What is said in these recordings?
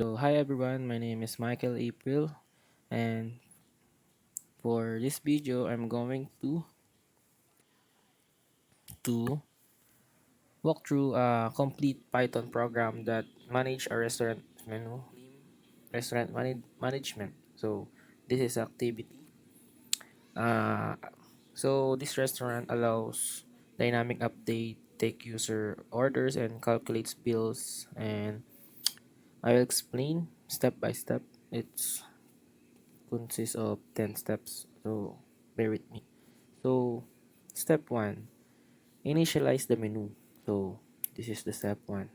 So, hi everyone, my name is Michael April, and for this video, I'm going to walk through a complete Python program that manage a restaurant menu, management. So, this is activity. Uh, so, this restaurant allows dynamic update, take user orders, and calculates bills. And I will explain step by step. It's consists of 10 steps. So, bear with me. So, step 1, initialize the menu. So, this is the step 1.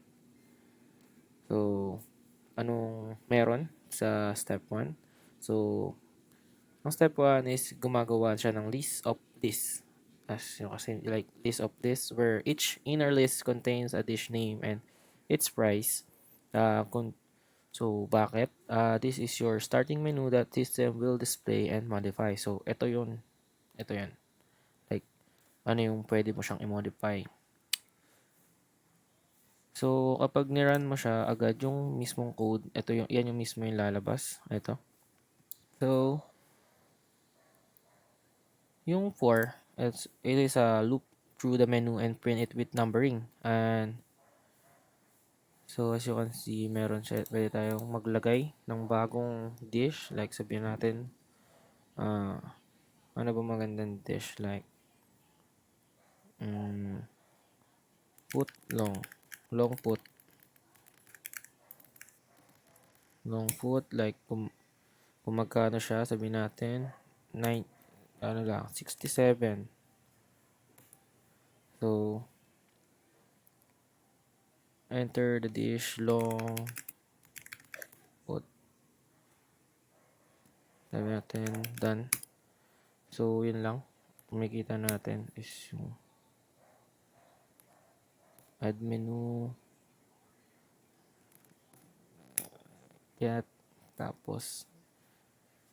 So, anong meron sa step 1? So, ang step 1 is gumagawa siya ng list of lists. As you kasi like list of lists where each inner list contains a dish name and its price. So, bakit? This is your starting menu that system will display and modify. So, ito yun. Ito yan. Like, ano yung pwede mo siyang i-modify. So, kapag ni-run mo siya, agad yung mismong code, yan yung mismo yung lalabas. Ito. So, yung 4, it is a loop through the menu and print it with numbering. And, so as you can see, meron siya, pwede tayong maglagay ng bagong dish. Like, sabihin natin, uh, ano ba magandang dish? Like, put long. Long put. Long put, like, kung magkano siya, sabihin natin, 67. So, enter the dish long put. Sabi natin, done. So, yun lang. Kumikita natin is yung add menu. Get. Tapos,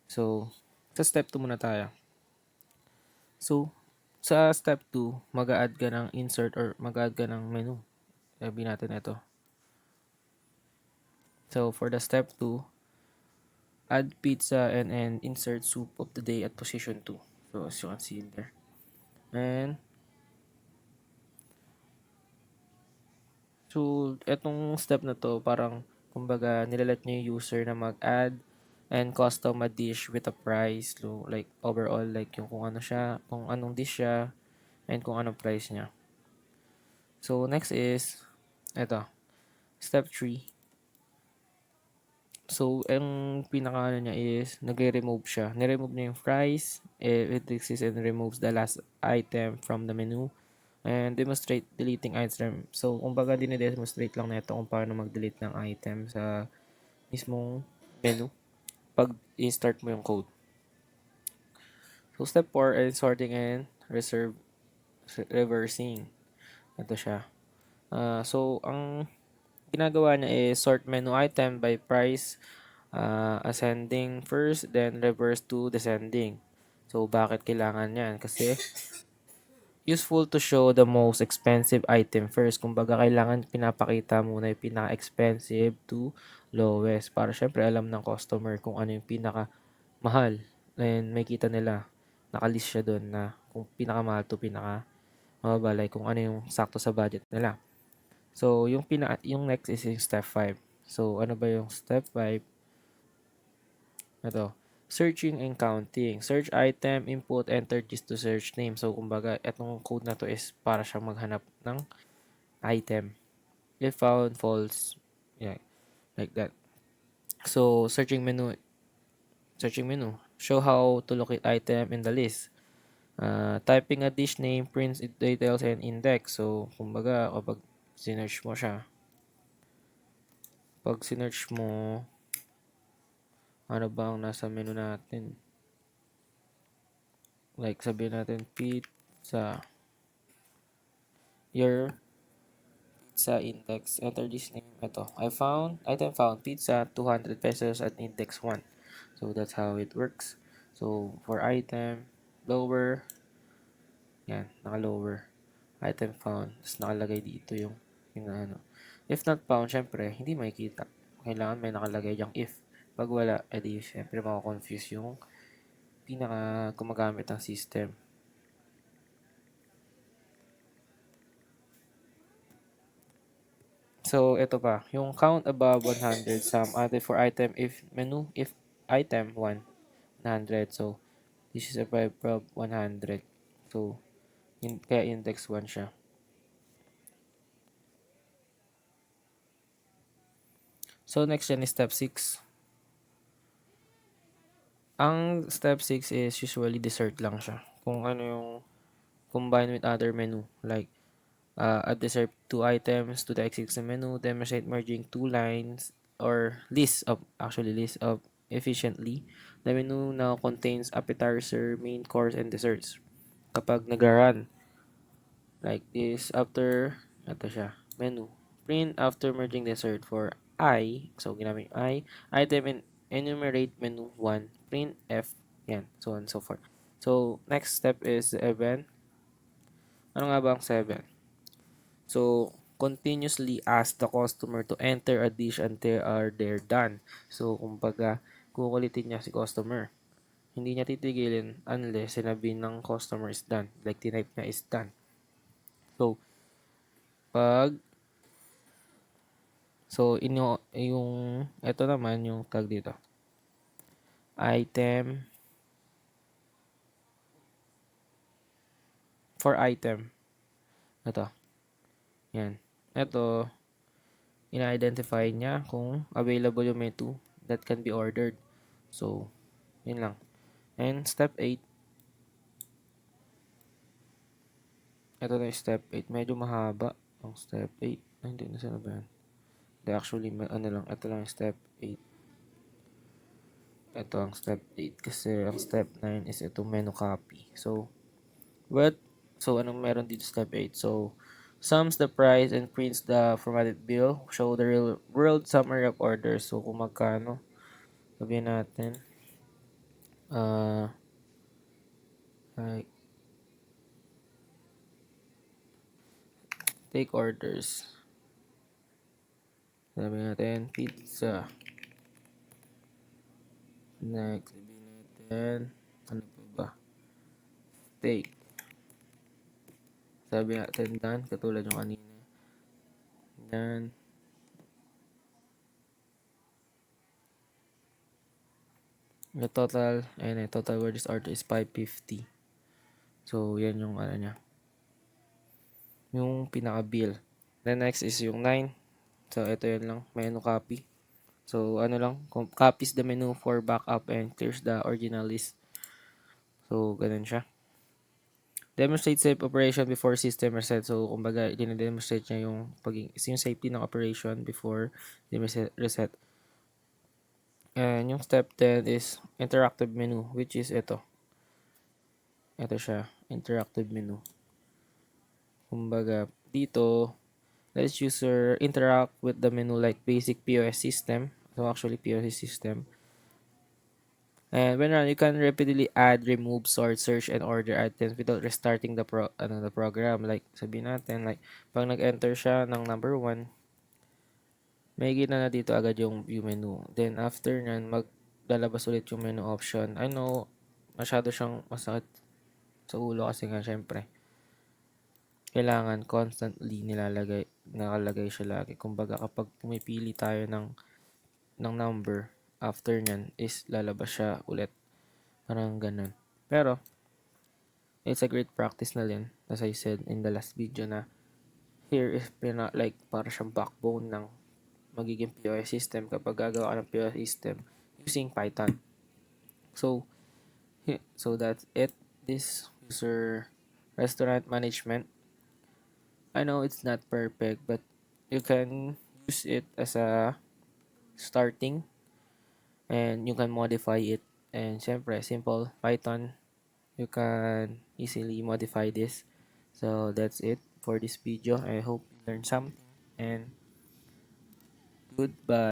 so, sa step 2 muna tayo. So, sa step 2, mag-a-add ka ng insert or mag-a-add ka ng menu. Sabi natin ito. So, for the step 2, add pizza and insert soup of the day at position 2. So, as you can see there. And, so, etong step na to, parang, kumbaga, nilalet nyo yung user na mag-add and custom a dish with a price. So, like, overall, like, yung kung ano siya, kung anong dish siya, and kung anong price niya. So, next is, eto, step 3. So, ang pinaka ano niya is, nagre-remove siya. Nire-remove niya yung price, it exists and removes the last item from the menu, and demonstrate deleting item. So, kumbaga dine-demonstrate lang nito kung paano mag-delete ng item sa mismong menu pag i-start mo yung code. So, step 4 is sorting and reversing. Ito siya. So, ang ginagawa niya is sort menu item by price, ascending first, then reverse to descending. So, bakit kailangan yan? Kasi useful to show the most expensive item first. Kumbaga, kailangan pinapakita muna yung pinaka-expensive to lowest. Para syempre alam ng customer kung ano yung pinaka-mahal. And may kita nila. Nakalist siya doon na kung pinaka-mahal to pinaka-mababa. Like kung ano yung sakto sa budget nila. So, yung next is yung step 5. So, ano ba yung step 5? Ito. Searching and counting. Search item, input, enter this to search name. So, kumbaga, itong code na to is para siyang maghanap ng item. If found, false. Yeah, like that. So, searching menu. Show how to locate item in the list. Typing a dish name, prints details, and index. So, kumbaga, kapag sinearch mo siya, pag sinearch mo, ano ba ang nasa menu natin? Like, sabihin natin, pizza. Your pizza index. Enter this name. Ito. Item found, pizza, 200 pesos at index 1. So, that's how it works. So, for item, lower. Yan, naka-lower. Item found. Tapos nakalagay dito yung ano. If not found, syempre, hindi makikita. kailangan may nakalagay diyang if. Pag wala, edi syempre mako-confuse yung pinaka gumagamit ng system. So, ito pa, yung count above 100, sum added for item if menu, if item 100. So, this is a vibe prob 100. So, kaya index 1 siya. So, next yan is step 6. Ang step 6 is usually dessert lang siya. Kung ano yung combine with other menu. Like, add dessert 2 items to the existing menu, demonstrate merging 2 lines or list of efficiently. The menu now contains appetizer, main course, and desserts. Kapag nag-run, like this, after, ito siya, menu. Print after merging dessert for I, so ginamit yung item and enumerate menu 1, print F, yan, so on and so forth. So, next step is the event. Ano nga ba ang 7? So, continuously ask the customer to enter a dish until they're done. So, kumbaga, kukulitin niya si customer. Hindi niya titigilin unless sinabi ng customer is done. Like, tinype niya is done. So, pag yung ito naman yung tag dito. Item for item. Ito. Yan. Ito, ina-identify niya kung available yung menu that can be ordered. So, yun lang. And step 8, ito na yung step 8. Medyo mahaba ang step 8. Ay, hindi na sana ba yan? Hindi, actually, ano lang. Ito lang yung step 8. Ito ang step 8. Kasi ang step 9 is itong menu copy. So, anong meron dito step 8? So, sums the price and prints the formatted bill. Show the real world summary of orders. So, kung magkano. Sabihin natin. Like, take orders. Sabi natin, pizza. Next, sabihin natin, ano pa ba? Steak. Sabi natin, done, katulad yung kanina. Done. The total, ayun total word this order is 550. So, yan yung ano niya. Yung pinaka-bill. Then next is yung 9. So, ito yan lang, menu copy. So, ano lang, copies the menu for backup and clears the original list. So, ganun siya. Demonstrate safe operation before system reset. So, kumbaga, dine-demonstrate niya yung safety ng operation before reset. And yung step 10 is interactive menu, which is ito. Ito siya, interactive menu. Kumbaga, dito, let's user interact with the menu like basic POS system. So, actually, POS system. And when run, you can repeatedly add, remove, sort, search, and order items without restarting the program. Like, sabihin natin, like, pag nag-enter siya ng number 1, may na dito agad yung view menu. Then, after nyan, maglalabas ulit yung menu option. I know, masyado siyang masakit sa ulo kasi nga, syempre, kailangan constantly nakalagay siya lagi. Kumbaga, kapag pumipili tayo ng number, after nyan, is lalabas siya ulit. Parang ganun. Pero, it's a great practice na din, as I said in the last video na here is like para siyang backbone ng magiging POS system kapag gagawa ka ng POS system using Python. So, that's it. This user restaurant management. I know it's not perfect, but you can use it as a starting and you can modify it. And syempre, simple Python, you can easily modify this. So that's it for this video. I hope you learned something and goodbye.